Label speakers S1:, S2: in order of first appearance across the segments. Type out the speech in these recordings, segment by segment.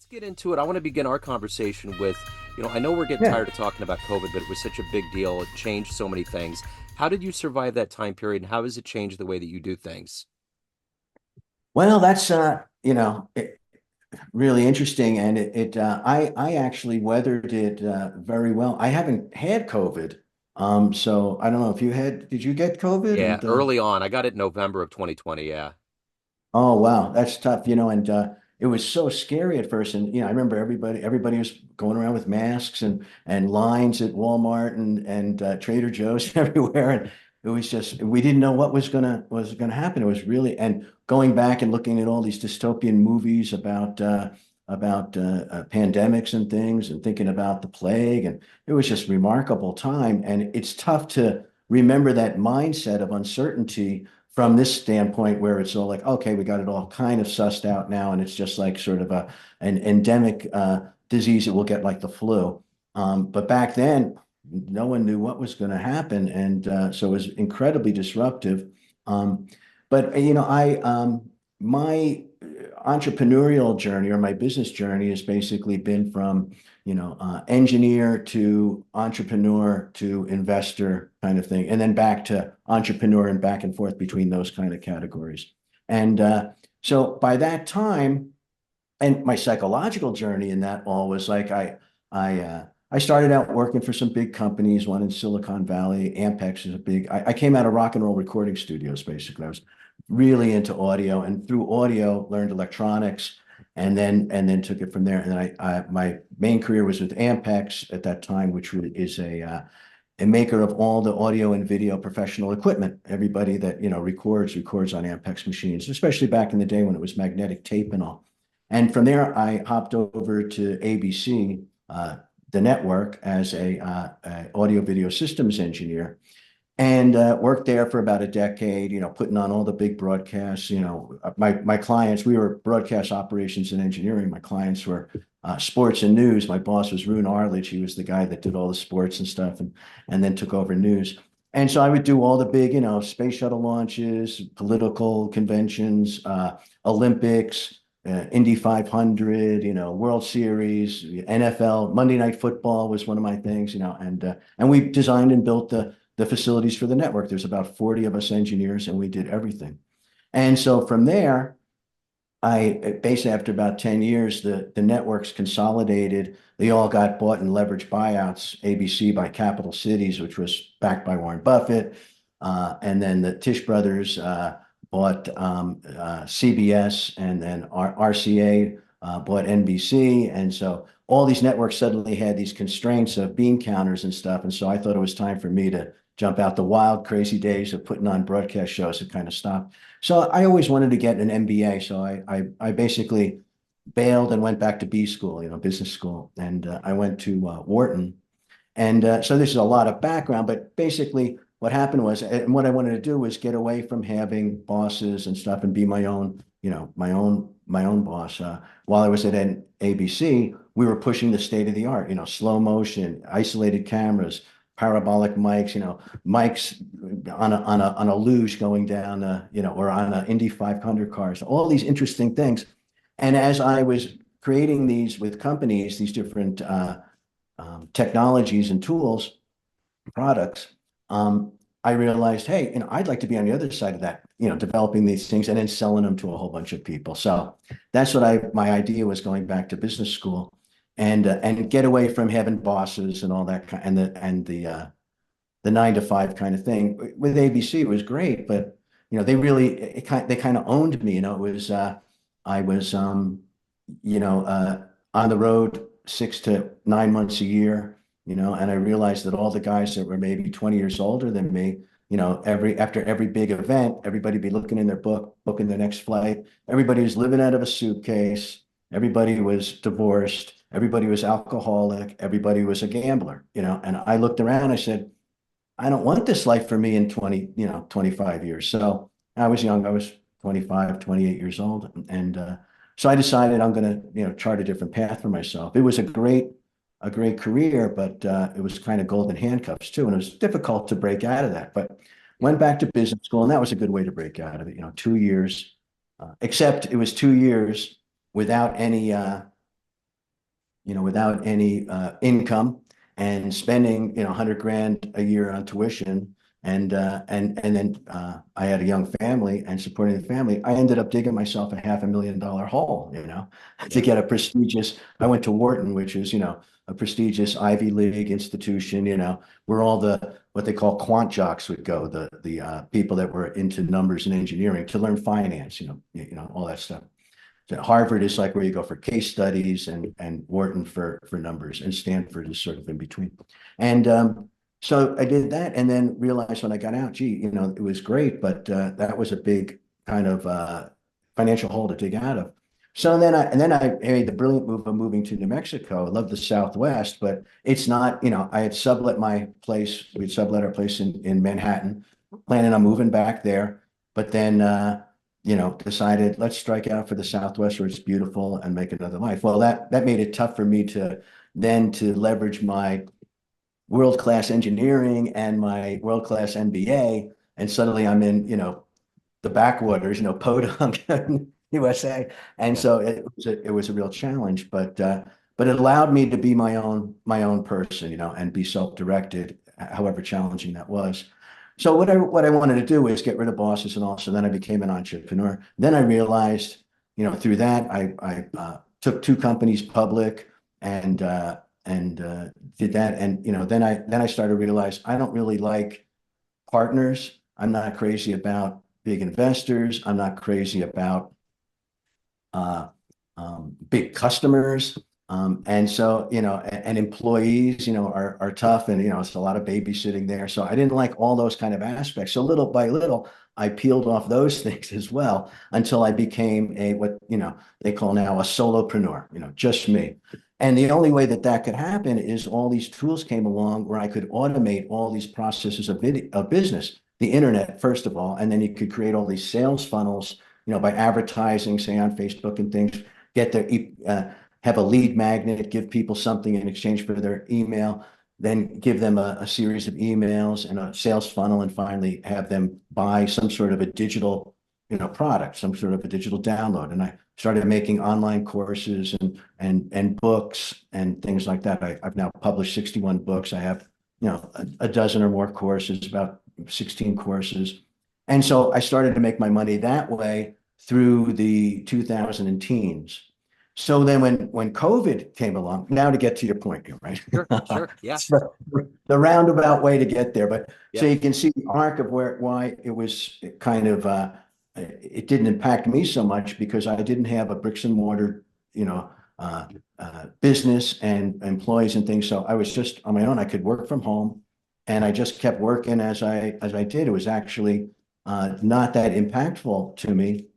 S1: get into it. I want to begin our conversation with, I know we're getting
S2: Yeah.
S1: tired of talking about COVID, but it was such a big deal. It changed so many things. How did you survive that time period, and how has it changed the way that you do things?
S2: Well, that's really interesting, and I actually weathered it very well. I haven't had COVID, so I don't know if you had. Did you get COVID?
S1: Yeah,
S2: And
S1: early on. I got it in November of 2020. Yeah.
S2: oh wow, that's tough, and it was so scary at first. And I remember everybody was going around with masks and lines at Walmart and Trader Joe's everywhere, and it was just we didn't know what was gonna happen. It was really and going back and looking at all these dystopian movies about pandemics and things, and thinking about the plague, and it was just remarkable time. And it's tough to remember that mindset of uncertainty from this standpoint where it's all like, okay, we got it all kind of sussed out now, and it's just like sort of an endemic disease that we'll get like the flu. But back then, no one knew what was going to happen, and so it was incredibly disruptive. Um, but my entrepreneurial journey or my business journey has basically been from engineer to entrepreneur to investor kind of thing, and then back to entrepreneur and back and forth between those kind of categories. And so by that time, and my psychological journey in that all was like I started out working for some big companies, one in Silicon Valley. Ampex is a big. I came out of rock and roll recording studios basically. I was really into audio, and through audio learned electronics, and then took it from there. And then my main career was with Ampex at that time, which is a maker of all the audio and video professional equipment. Everybody that records on Ampex machines, especially back in the day when it was magnetic tape and all. And from there, I hopped over to ABC, the network, as a audio video systems engineer, and worked there for about a decade, putting on all the big broadcasts. My clients, we were broadcast operations and engineering. My clients were sports and news. My boss was Rune Arledge. He was the guy that did all the sports and stuff, and then took over news. And so I would do all the big, space shuttle launches, political conventions, Olympics, Indy 500, World Series, NFL, Monday Night Football was one of my things, and we designed and built the facilities for the network. There's about 40 of us engineers, and we did everything. And so from there, I basically, after about 10 years, the networks consolidated. They all got bought in leveraged buyouts. ABC by Capital Cities, which was backed by Warren Buffett. And then the Tisch brothers bought CBS, and then RCA bought NBC. And so all these networks suddenly had these constraints of bean counters and stuff. And so I thought it was time for me to jump out. The wild, crazy days of putting on broadcast shows had kind of stopped. So I always wanted to get an MBA. So I basically bailed and went back to B school, business school. And I went to Wharton. And so this is a lot of background, but basically what happened was, and what I wanted to do was get away from having bosses and stuff and be my own boss. While I was at ABC, we were pushing the state of the art, slow motion, isolated cameras, parabolic mics, mics on a luge going down, or on an Indy 500 cars, all these interesting things. And as I was creating these with companies, these different technologies and tools, products, I realized, hey, I'd like to be on the other side of that, developing these things and then selling them to a whole bunch of people. So that's what my idea was, going back to business school and get away from having bosses and all that kind, and the 9 to 5 kind of thing. With ABC, it was great, but they kind of owned me. It was I was on the road 6 to 9 months a year, and I realized that all the guys that were maybe 20 years older than me, after every big event, everybody be looking in their book, booking their next flight. Everybody was living out of a suitcase. Everybody was divorced. Everybody was alcoholic. Everybody was a gambler, and I looked around, I said, I don't want this life for me in 25 years. So I was young. I was 25, 28 years old. And so I decided I'm going to, chart a different path for myself. It was a great career, but it was kind of golden handcuffs too. And it was difficult to break out of that, but went back to business school, and that was a good way to break out of it. 2 years, except it was 2 years without any without any income and spending, 100 grand a year on tuition. And then I had a young family and supporting the family. I ended up digging myself a $500,000 hole, to
S1: Yeah.
S2: get a prestigious. I went to Wharton, which is, a prestigious Ivy League institution, where all the what they call quant jocks would go, the people that were into numbers and engineering to learn finance, all that stuff. So Harvard is like where you go for case studies, and Wharton for numbers, and Stanford is sort of in between. And so I did that, and then realized when I got out, gee, it was great, but that was a big kind of financial hole to dig out of. So then I made the brilliant move of moving to New Mexico. I love the Southwest, but it's not, I had sublet my place. We'd sublet our place in Manhattan, planning on moving back there. But then decided let's strike out for the Southwest where it's beautiful and make another life. Well, that made it tough for me to leverage my world-class engineering and my world-class MBA. And suddenly I'm in, the backwaters, Podunk, USA. And
S1: Yeah.
S2: so it was a real challenge, but it allowed me to be my own person, and be self-directed, however challenging that was. So what I wanted to do was get rid of bosses, and also then I became an entrepreneur. Then I realized, through that I took two companies public, and did that, and then I started to realize I don't really like partners. I'm not crazy about big investors. I'm not crazy about uh, big customers. And so, and employees, are tough, and, it's a lot of babysitting there. So I didn't like all those kind of aspects. So little by little, I peeled off those things as well until I became what, they call now a solopreneur, just me. And the only way that could happen is all these tools came along where I could automate all these processes of business, the internet, first of all, and then you could create all these sales funnels, by advertising, say on Facebook and things, get their have a lead magnet, give people something in exchange for their email, then give them a series of emails and a sales funnel, and finally have them buy some sort of a digital, product, some sort of a digital download. And I started making online courses and books and things like that. I've now published 61 books. I have, a dozen or more courses, about 16 courses. And so I started to make my money that way through the 2000 teens. So then when COVID came along, now to get to your point here, right?
S1: Sure. Sure. Yeah.
S2: It's the roundabout way to get there. But so
S1: Yeah.
S2: you can see the arc of why it was kind of it didn't impact me so much, because I didn't have a bricks and mortar, business and employees and things. So I was just on my own. I could work from home, and I just kept working as I did. It was actually not that impactful to me.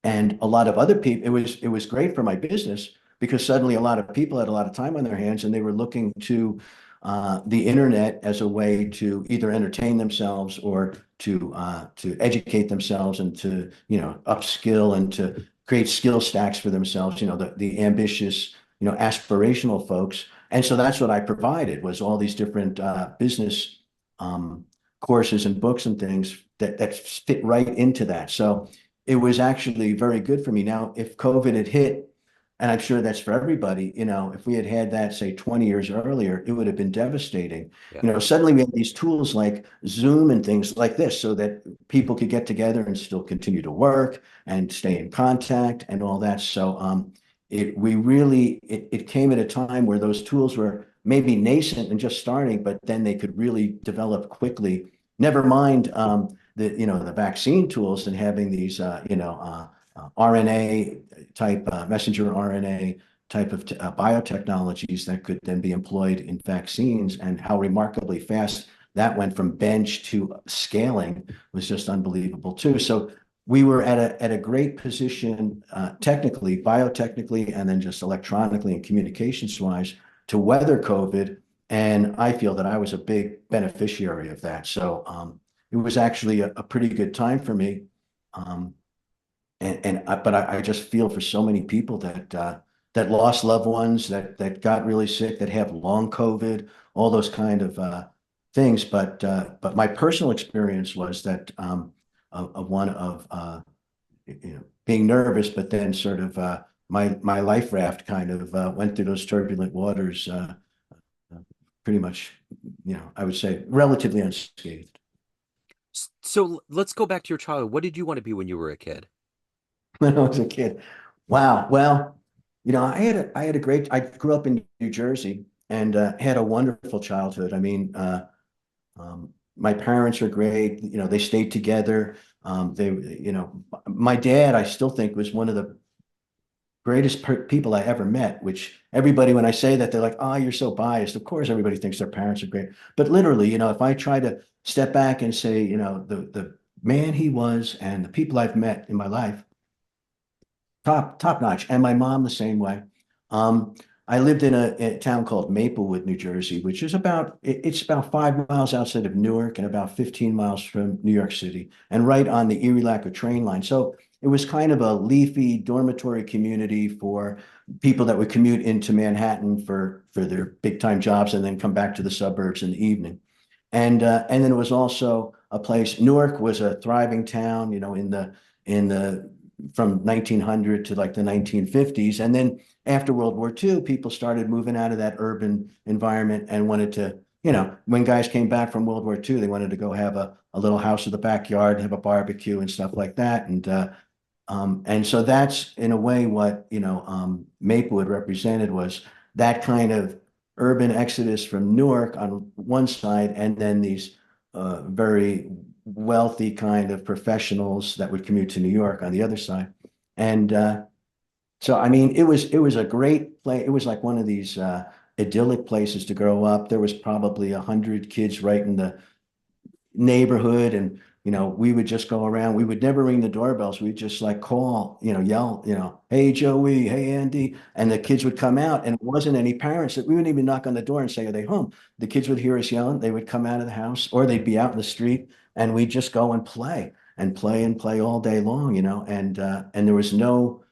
S2: And a lot of other people, it was great for my business, because suddenly a lot of people had a lot of time on their hands, and they were looking to the internet as a way to either entertain themselves or to educate themselves, and to upskill, and to create skill stacks for themselves. The ambitious, aspirational folks. And so that's what I provided, was all these different business um, courses and books and things that fit right into that. So it was actually very good for me. Now, if COVID had hit, and I'm sure that's for everybody, if we had had that, say, 20 years earlier, it would have been devastating.
S1: Yeah.
S2: Suddenly we have these tools like Zoom and things like this, so that people could get together and still continue to work and stay in contact and all that. So it came at a time where those tools were maybe nascent and just starting, but then they could really develop quickly. Never mind the vaccine tools, and having these RNA type messenger RNA type of biotechnologies that could then be employed in vaccines, and how remarkably fast that went from bench to scaling was just unbelievable too. So we were at a great position, technically, biotechnically, and then just electronically and communications wise, to weather COVID. And I feel that I was a big beneficiary of that. So it was actually a pretty good time for me. Um, but I just feel for so many people that lost loved ones, that got really sick, that have long COVID, all those kind of things. But my personal experience was that of one of being nervous, but then sort of my life raft kind of went through those turbulent waters pretty much, I would say relatively unscathed.
S1: So let's go back to your childhood. What did you want to be when you were a kid?
S2: When I was a kid. Wow. Well, I grew up in New Jersey and had a wonderful childhood. I mean, my parents were great. They stayed together. My dad, I still think was one of the greatest people I ever met, which everybody, when I say that, they're like, oh, you're so biased. Of course, everybody thinks their parents are great. But literally, if I try to step back and say, the man he was and the people I've met in my life, top notch. And my mom the same way. Um, I lived in a town called Maplewood, New Jersey, which is it's about 5 miles outside of Newark and about 15 miles from New York City, and right on the Erie-Lacker train line. So it was kind of a leafy dormitory community for people that would commute into Manhattan for their big time jobs and then come back to the suburbs in the evening. And then it was also a place. Newark was a thriving town, in the from 1900 to like the 1950s. And then after World War II, people started moving out of that urban environment and wanted to, when guys came back from World War II, they wanted to go have a little house in the backyard and have a barbecue and stuff like that. And so that's in a way what, Maplewood represented was that kind of urban exodus from Newark on one side, and then these very wealthy kind of professionals that would commute to New York on the other side. And so, I mean, it was a great play. It was like one of these idyllic places to grow up. There was probably 100 kids right in the neighborhood, and we would just go around. We would never ring the doorbells. We'd just like call, yell, hey Joey, hey Andy, and the kids would come out. And it wasn't any parents that we wouldn't even knock on the door and say, are they home? The kids would hear us yelling. They would come out of the house, or they'd be out in the street, and we'd just go and play and play and play all day long. And there was no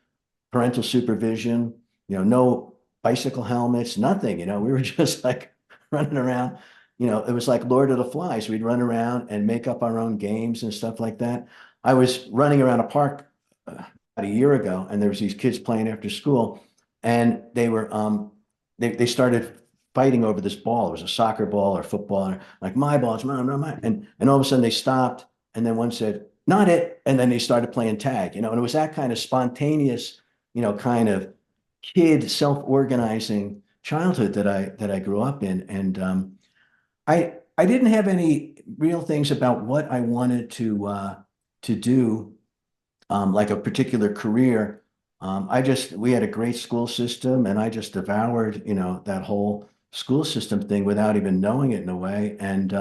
S2: parental supervision, no bicycle helmets, nothing. We were just like running around. It was like Lord of the Flies. We'd run around and make up our own games and stuff like that. I was running around a park about a year ago, and there was these kids playing after school, and they started fighting over this ball. It was a soccer ball or football, and like my ball, it's mine, mine, mine. And all of a sudden they stopped, and then one said, not it, and then they started playing tag, and it was that kind of spontaneous, kind of kid self-organizing childhood that I grew up in. And I didn't have any real things about what I wanted to do, like a particular career. We had a great school system, and I just devoured, that whole school system thing without even knowing it in a way. And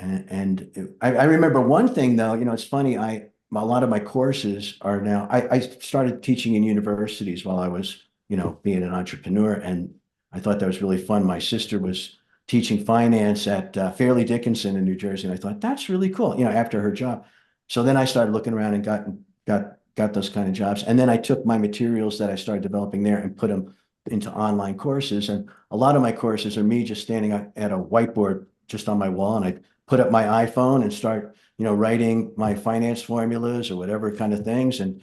S2: I remember one thing though, it's funny, a lot of my courses are now, I started teaching in universities while I was, being an entrepreneur. And I thought that was really fun. My sister was teaching finance at Fairleigh Dickinson in New Jersey. And I thought, that's really cool, after her job. So then I started looking around and got those kind of jobs. And then I took my materials that I started developing there and put them into online courses. And a lot of my courses are me just standing at a whiteboard just on my wall, and I put up my iPhone and start, writing my finance formulas or whatever kind of things. And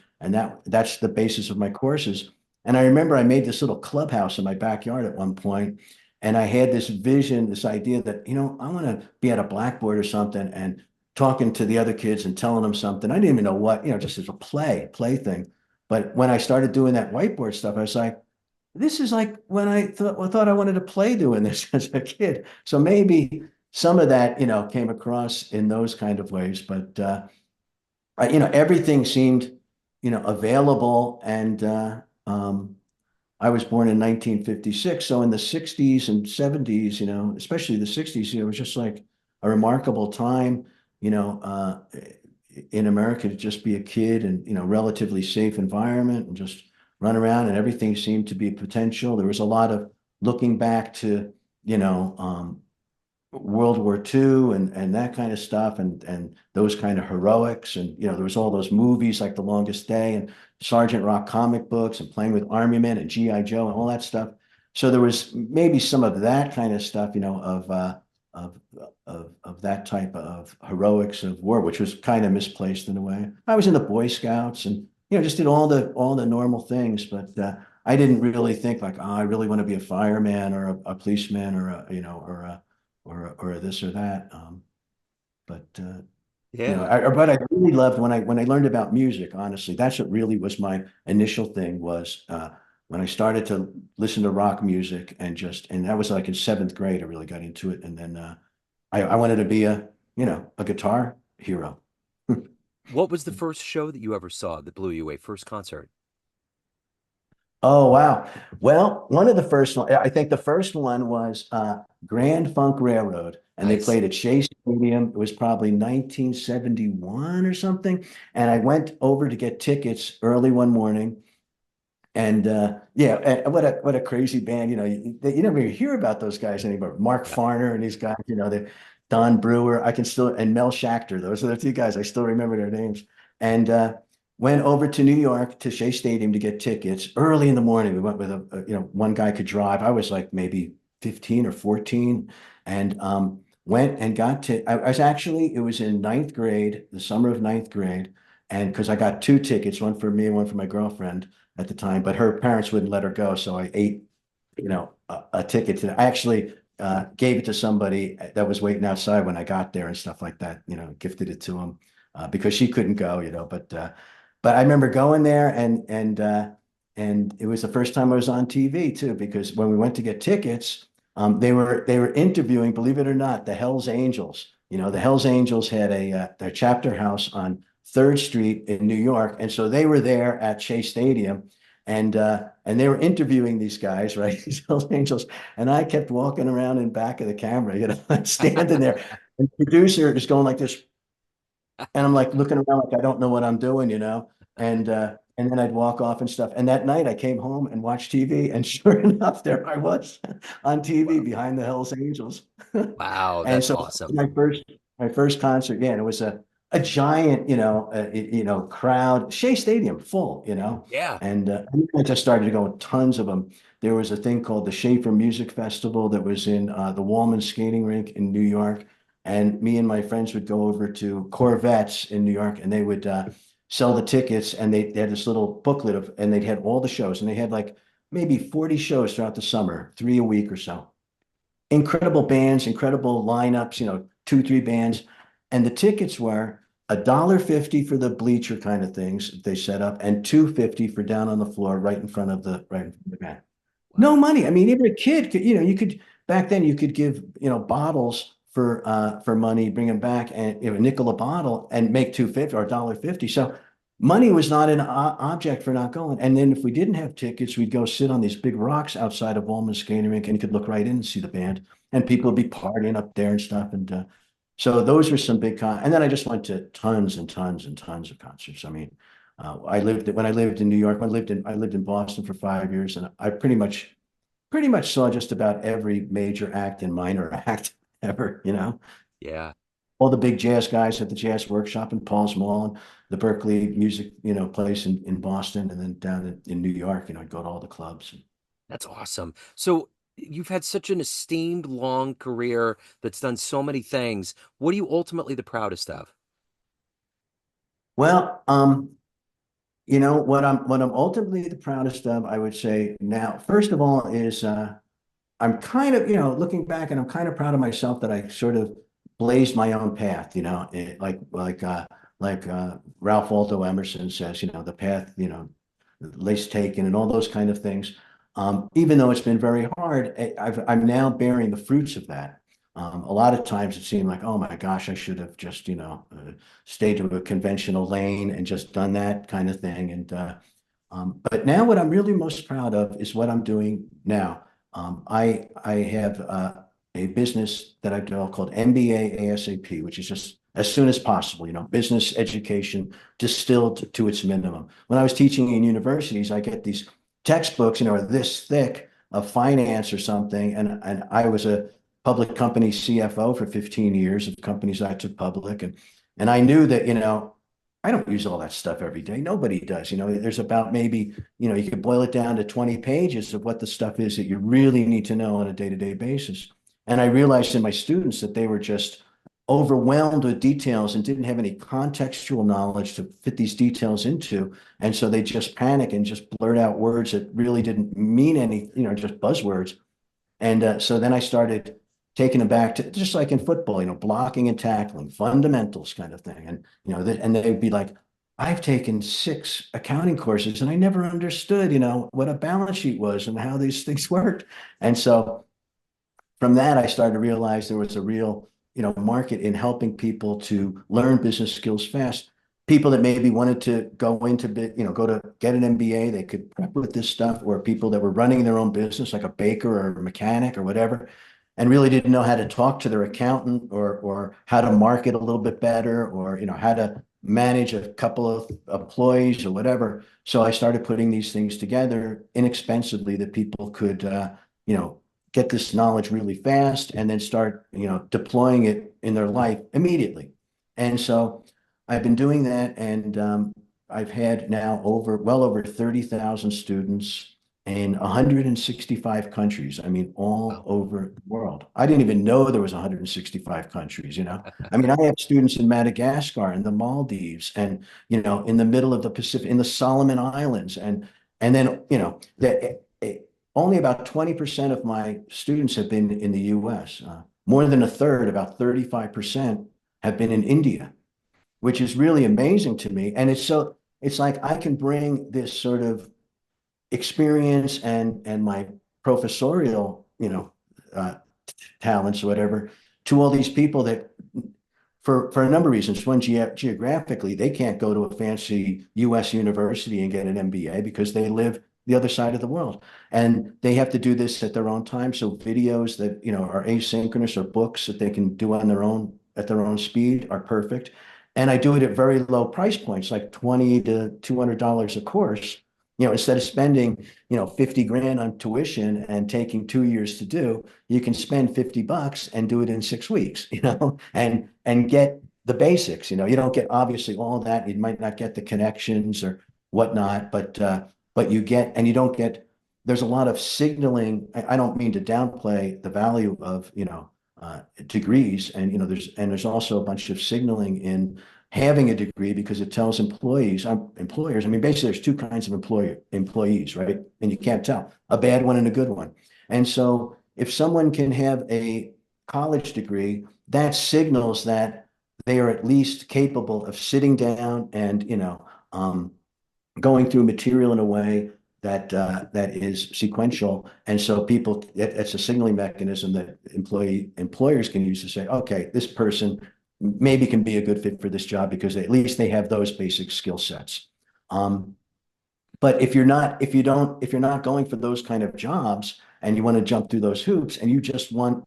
S2: that's the basis of my courses. And I remember I made this little clubhouse in my backyard at one point, and I had this vision, this idea that, I want to be at a blackboard or something and talking to the other kids and telling them something. I didn't even know what, just as a play thing. But when I started doing that whiteboard stuff, I was like, this is like when I thought I wanted to play doing this as a kid. So maybe some of that, came across in those kind of ways. But everything seemed, available. And I was born in 1956. So in the 60s and 70s, especially the 60s, it was just like a remarkable time, in America to just be a kid and, relatively safe environment and just run around, and everything seemed to be potential. There was a lot of looking back to, you know, um, World War II and that kind of stuff, and those kind of heroics. And there was all those movies like The Longest Day and Sergeant Rock comic books and Playing with Army Men and GI Joe and all that stuff. So there was maybe some of that kind of stuff, of of that type of heroics of war, which was kind of misplaced in a way. I was in the Boy Scouts, and just did all the normal things. But I didn't really think like, oh, I really want to be a fireman or a policeman or or a this or that. But
S1: Yeah.
S2: but I really loved when I learned about music, honestly. That's what really was my initial thing was when I started to listen to rock music and that was like in seventh grade, I really got into it. And then I wanted to be a guitar hero.
S1: What was the first show that you ever saw that blew you away? First concert?
S2: Oh, wow. Well, one of the first one, I think the first one was Grand Funk Railroad, and they
S1: Nice.
S2: played at Shea Stadium. It was probably 1971 or something. And I went over to get tickets early one morning. And yeah, and what a crazy band. You never hear about those guys anymore. Mark
S1: Yeah.
S2: Farner and these guys, the Don Brewer, I can still, and Mel Schachter. Those are the two guys. I still remember their names. And went over to New York to Shea Stadium to get tickets early in the morning. We went with one guy could drive. I was like maybe 15 or 14 and went and got to, I was actually, it was in ninth grade, the summer of ninth grade. And because I got two tickets, one for me and one for my girlfriend at the time, but her parents wouldn't let her go. So I ate, a ticket to, I actually gave it to somebody that was waiting outside when I got there and stuff like that, gifted it to him because she couldn't go, but I remember going there and it was the first time I was on TV too, because when we went to get tickets, they were interviewing, believe it or not, the Hells Angels. The Hells Angels had their chapter house on Third Street in New York, and so they were there at Shea Stadium, and they were interviewing these guys, right? These Hells Angels, and I kept walking around in back of the camera, standing there, and the producer is going like this, and I'm like looking around like I don't know what I'm doing. And then I'd walk off and stuff. And that night I came home and watched TV, and sure enough, there I was on TV
S1: Wow.
S2: behind the Hells Angels.
S1: Wow,
S2: And
S1: that's
S2: so
S1: awesome.
S2: my first concert, yeah, and it was a giant, crowd, Shea Stadium full.
S1: Yeah.
S2: And I just started to go to tons of them. There was a thing called the Schaefer Music Festival that was in the Wallman Skating Rink in New York. And me and my friends would go over to Corvettes in New York, and they would sell the tickets. And they had this little booklet and they had all the shows, and they had like maybe 40 shows throughout the summer, three a week or so. Incredible bands, incredible lineups, two, three bands. And the tickets were $1.50 for the bleacher kind of things they set up, and $2.50 for down on the floor right in front of the band. No
S1: Wow.
S2: money. I mean, even a kid could, you could back then you could give, bottles for money, bring them back and a nickel a bottle and make 2.50 or $1.50. So money was not an object for not going. And then if we didn't have tickets, we'd go sit on these big rocks outside of Walman Skating Rink, and you could look right in and see the band. And people would be partying up there and stuff. And so those were some and then I just went to tons and tons and tons of concerts. I mean, when I lived in New York, I lived in Boston for 5 years, and I pretty much saw just about every major act and minor act ever.
S1: Yeah.
S2: All the big jazz guys at the Jazz Workshop in Paul's Mall, and the Berkeley Music, place in Boston, and then down in New York, I'd go to all the clubs.
S1: That's awesome. So you've had such an esteemed long career that's done so many things. What are you ultimately the proudest of?
S2: Well, what I'm ultimately the proudest of, I would say now, first of all, is I'm kind of, looking back, and I'm kind of proud of myself that I sort of blazed my own path, like Ralph Waldo Emerson says, the path, least taken and all those kind of things. Even though it's been very hard, I'm now bearing the fruits of that. A lot of times it seemed like, oh my gosh, I should have just, stayed to a conventional lane and just done that kind of thing. But now what I'm really most proud of is what I'm doing now. I have a business that I developed called MBA ASAP, which is just as soon as possible, business education distilled to its minimum. When I was teaching in universities, I get these textbooks, this thick of finance or something, and I was a public company CFO for 15 years of companies I took public, and I knew that, I don't use all that stuff every day. Nobody does. There's about maybe, you could boil it down to 20 pages of what the stuff is that you really need to know on a day-to-day basis. And I realized in my students that they were just overwhelmed with details and didn't have any contextual knowledge to fit these details into. And so they just panic and just blurt out words that really didn't mean any, just buzzwords. And so then I started taking them back to just like in football, blocking and tackling, fundamentals kind of thing. And, and they'd be like, I've taken 6 accounting courses and I never understood, what a balance sheet was and how these things worked. And so from that, I started to realize there was a real, market in helping people to learn business skills fast. People that maybe wanted to go into, go to get an MBA, they could prep with this stuff, or people that were running their own business, like a baker or a mechanic or whatever, and really didn't know how to talk to their accountant or how to market a little bit better, or, how to manage a couple of employees or whatever. So I started putting these things together inexpensively that people could, you know, get this knowledge really fast and then start, deploying it in their life immediately. And so I've been doing that, and I've had now well over 30,000 students in 165 countries. I mean, all
S1: Wow.
S2: over the world. I didn't even know there was 165 countries. I mean, I have students in Madagascar and the Maldives and, in the middle of the Pacific, in the Solomon Islands. And then, only about 20% of my students have been in the US. More than a third, about 35%, have been in India, which is really amazing to me. And it's like I can bring this sort of experience and my professorial, uh, talents or whatever to all these people that for a number of reasons. One, geographically, they can't go to a fancy US university and get an MBA because they live the other side of the world. And they have to do this at their own time. So videos that, are asynchronous, or books that they can do on their own at their own speed are perfect. And I do it at very low price points, like 20 to $200 a course. Instead of spending, 50 grand on tuition and taking 2 years to do, you can spend $50 and do it in 6 weeks, and get the basics. You don't get obviously all that. You might not get the connections or whatnot, but you get, and you don't get, there's a lot of signaling. I don't mean to downplay the value of, degrees. And, there's also a bunch of signaling in having a degree, because it tells employers. I mean, basically, there's two kinds of employees, right? And you can't tell a bad one and a good one. And so if someone can have a college degree, that signals that they are at least capable of sitting down and, going through material in a way that is sequential. And so it's a signaling mechanism that employers can use to say, okay, this person maybe can be a good fit for this job because at least they have those basic skill sets. But if you're not going for those kind of jobs and you want to jump through those hoops and you just want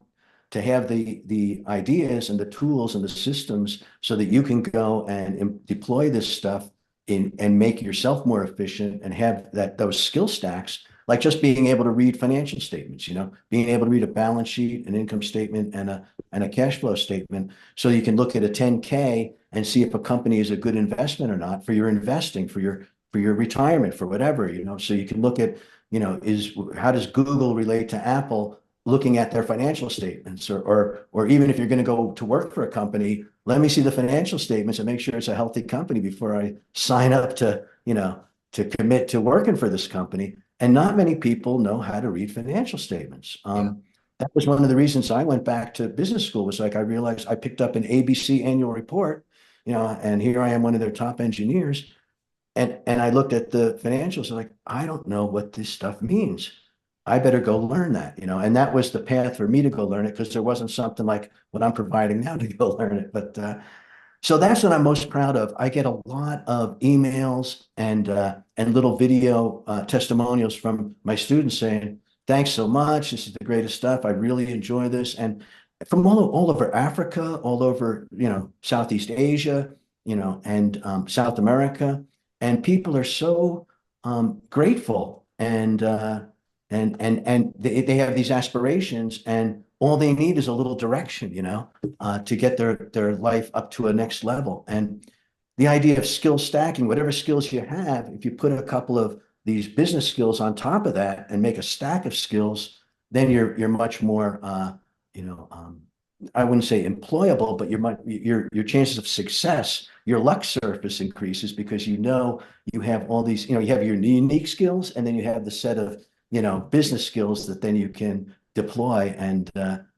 S2: to have the ideas and the tools and the systems so that you can go and deploy this stuff in and make yourself more efficient and have those skill stacks, like just being able to read financial statements, being able to read a balance sheet, an income statement, and a cash flow statement, so you can look at a 10K and see if a company is a good investment or not for your investing, for your retirement, for whatever. So you can look at, how does Google relate to Apple, looking at their financial statements, or even if you're going to go to work for a company, let me see the financial statements and make sure it's a healthy company before I sign up to commit to working for this company. And not many people know how to read financial statements.
S1: Yeah.
S2: That was one of the reasons I went back to business school, was like I realized I picked up an ABC annual report, and here I am, one of their top engineers. And I looked at the financials, like, I don't know what this stuff means. I better go learn that, and that was the path for me to go learn it, because there wasn't something like what I'm providing now to go learn it. But so that's what I'm most proud of. I get a lot of emails and little video testimonials from my students saying, "Thanks so much. This is the greatest stuff. I really enjoy this." And from all over Africa, all over, Southeast Asia, and South America, and people are so grateful, and they have these aspirations, and all they need is a little direction, to get their life up to a next level. And the idea of skill stacking, whatever skills you have, if you put a couple of these business skills on top of that and make a stack of skills, then you're much more, you know, um, I wouldn't say employable, but your chances of success, your luck surface increases because you have all these, you have your unique skills, and then you have the set of business skills that then you can deploy. And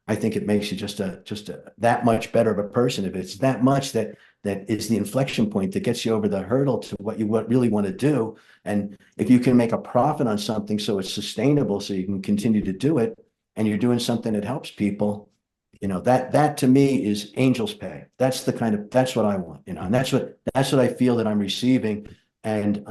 S2: I think it makes you just that much better of a person. If it's that much that is the inflection point that gets you over the hurdle to what you really want to do. And if you can make a profit on something so it's sustainable, so you can continue to do it, and you're doing something that helps people, that to me is angel's pay. That's what I want, and that's what I feel that I'm receiving. And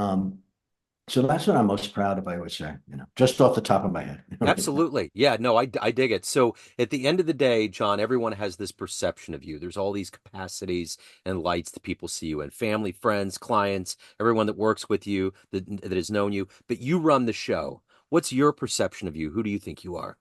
S2: so that's what I'm most proud of, I would say, just off the top of my head. Right now.
S1: Absolutely. Yeah, no, I dig it. So at the end of the day, John, everyone has this perception of you. There's all these capacities and lights that people see you in, family, friends, clients, everyone that works with you, that has known you, but you run the show. What's your perception of you? Who do you think you are?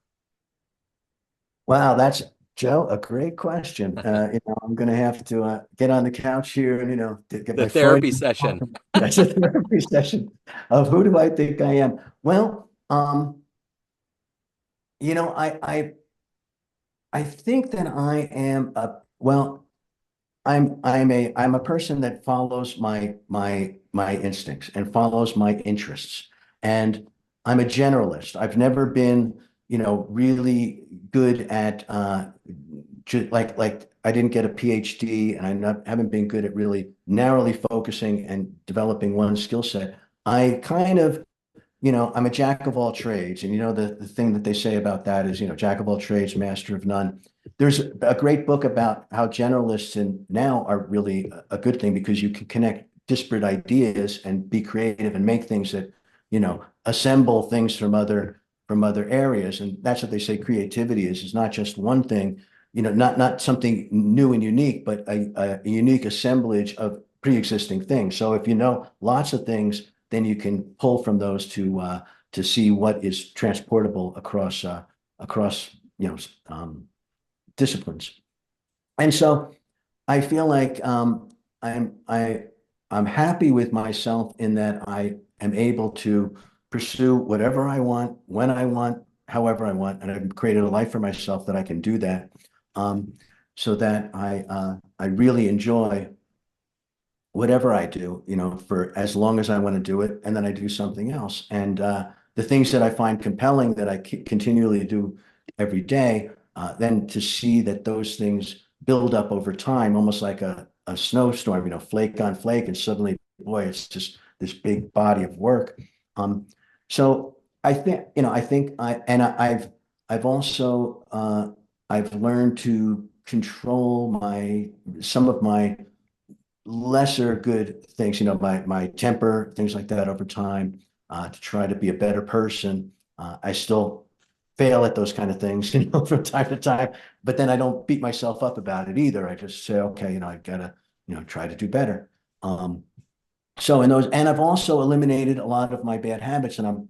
S2: Wow, that's Joe, a great question. I'm going to have to get on the couch here and to get
S1: The
S2: my
S1: therapy
S2: Freudian.
S1: session.
S2: That's a therapy session of who do I think I am. Well, I think that I am I'm a person that follows my instincts and follows my interests. And I'm a generalist. I've never been, really good at like I didn't get a PhD, and haven't been good at really narrowly focusing and developing one skill set. I kind of I'm a jack of all trades. And the thing that they say about that is, jack of all trades, master of none. There's a great book about how generalists and now are really a good thing because you can connect disparate ideas and be creative and make things that, assemble things from other areas. And that's what they say creativity is not just one thing, not something new and unique, but a unique assemblage of pre-existing things. So if you know lots of things, then you can pull from those to see what is transportable across disciplines. And so I feel like I'm happy with myself in that I am able to pursue whatever I want, when I want, however I want, and I've created a life for myself that I can do that, um, so that I really enjoy whatever I do, for as long as I want to do it, and then I do something else. And the things that I find compelling that I continually do every day, then to see that those things build up over time, almost like a snowstorm, flake on flake, and suddenly, boy, it's just this big body of work. Um, so I've also I've learned to control some of my lesser good things, my temper, things like that over time, to try to be a better person. I still fail at those kind of things, from time to time, but then I don't beat myself up about it either. I just say, okay, I gotta, try to do better. Um, so and I've also eliminated a lot of my bad habits, and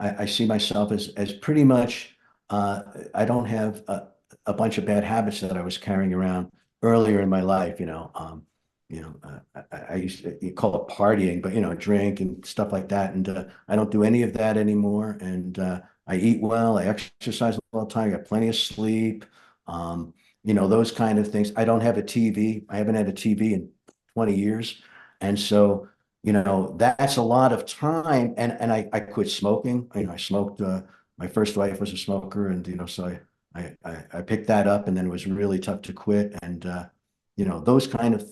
S2: I see myself as pretty much, I don't have a bunch of bad habits that I was carrying around earlier in my life. I used to you call it partying, but drink and stuff like that, and I don't do any of that anymore. And I eat well, I exercise all the time, I got plenty of sleep. Those kind of things. I don't have a TV. I haven't had a TV in 20 years. And so that's a lot of time. And I quit smoking. I smoked, my first wife was a smoker, and so I picked that up, and then it was really tough to quit. And those kind of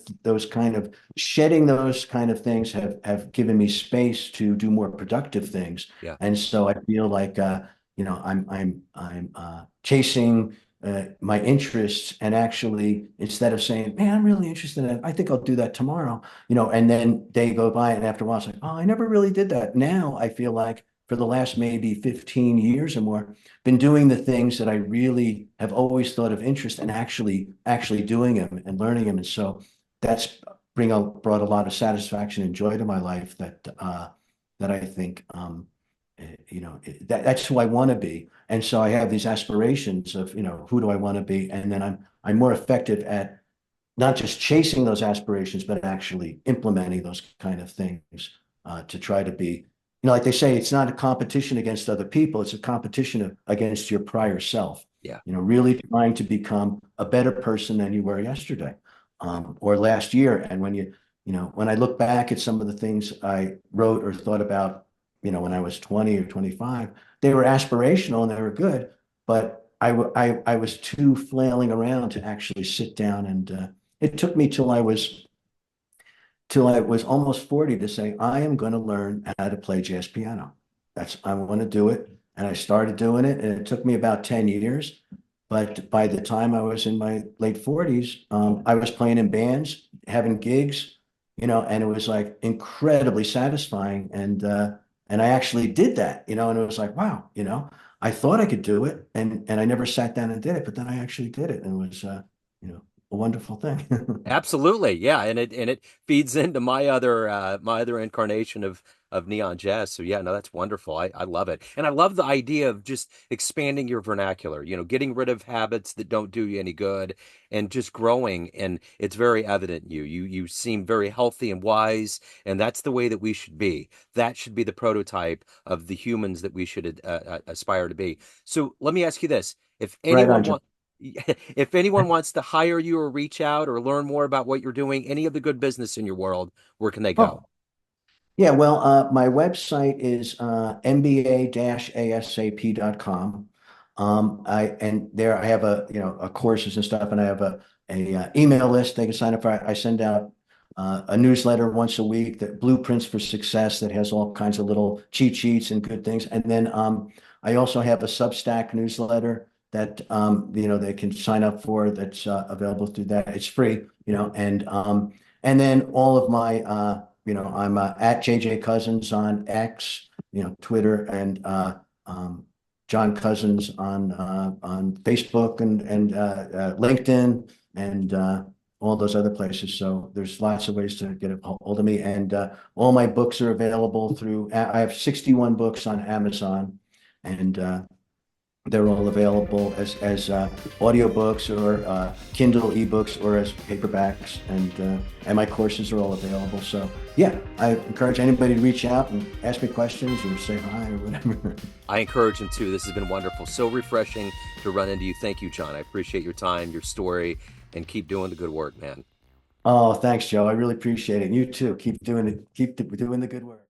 S2: shedding those kind of things have given me space to do more productive things.
S1: Yeah.
S2: And so I feel like I'm chasing my interests, and actually, instead of saying, man, I'm really interested in it, I think I'll do that tomorrow, and then they go by, and after a while it's like, oh, I never really did that. Now I feel like for the last maybe 15 years or more, been doing the things that I really have always thought of interest, and actually doing them and learning them. And so that's brought a lot of satisfaction and joy to my life that I think that's who I want to be. And so I have these aspirations of, who do I want to be? And then I'm more effective at not just chasing those aspirations, but actually implementing those kind of things to try to be like they say, it's not a competition against other people, it's a competition against your prior self.
S1: Yeah.
S2: Really trying to become a better person than you were yesterday, or last year. And when I look back at some of the things I wrote or thought about, when I was 20 or 25, they were aspirational and they were good, but I was too flailing around to actually sit down and it took me till I was almost 40 to say, I am going to learn how to play jazz piano. I want to do it. And I started doing it, and it took me about 10 years. But by the time I was in my late 40s, I was playing in bands, having gigs, and it was like incredibly satisfying. And I actually did that, and it was like, wow, I thought I could do it, and I never sat down and did it, but then I actually did it, and it was, a wonderful thing.
S1: Absolutely. Yeah, and it feeds into my other incarnation of neon jazz. So yeah, no, that's wonderful. I love it. And I love the idea of just expanding your vernacular, getting rid of habits that don't do you any good and just growing. And it's very evident in you. You seem very healthy and wise, and that's the way that we should be. That should be the prototype of the humans that we should aspire to be. So let me ask you this. If
S2: Right on,
S1: anyone
S2: John.
S1: wants if anyone wants to hire you or reach out or learn more about what you're doing, any of the good business in your world, where can they go?
S2: Oh, yeah. Well, my website is mba-asap.com. And there I have a courses and stuff, and I have a email list they can sign up for. I send out a newsletter once a week, that Blueprints for Success, that has all kinds of little cheat sheets and good things. And then I also have a Substack newsletter that they can sign up for. That's available through that. It's free, and then all of my I'm at JJ Cousins on X, Twitter, and John Cousins on Facebook and LinkedIn and all those other places. So there's lots of ways to get a hold of me. And all my books are available through. I have 61 books on Amazon, and they're all available as audiobooks or Kindle ebooks or as paperbacks, and my courses are all available. So yeah, I encourage anybody to reach out and ask me questions or say hi or whatever.
S1: I encourage them too. This has been wonderful. So refreshing to run into you. Thank you, John. I appreciate your time, your story, and keep doing the good work, man.
S2: Oh, thanks, Joe. I really appreciate it. And you too. Keep doing it. Keep doing the good work.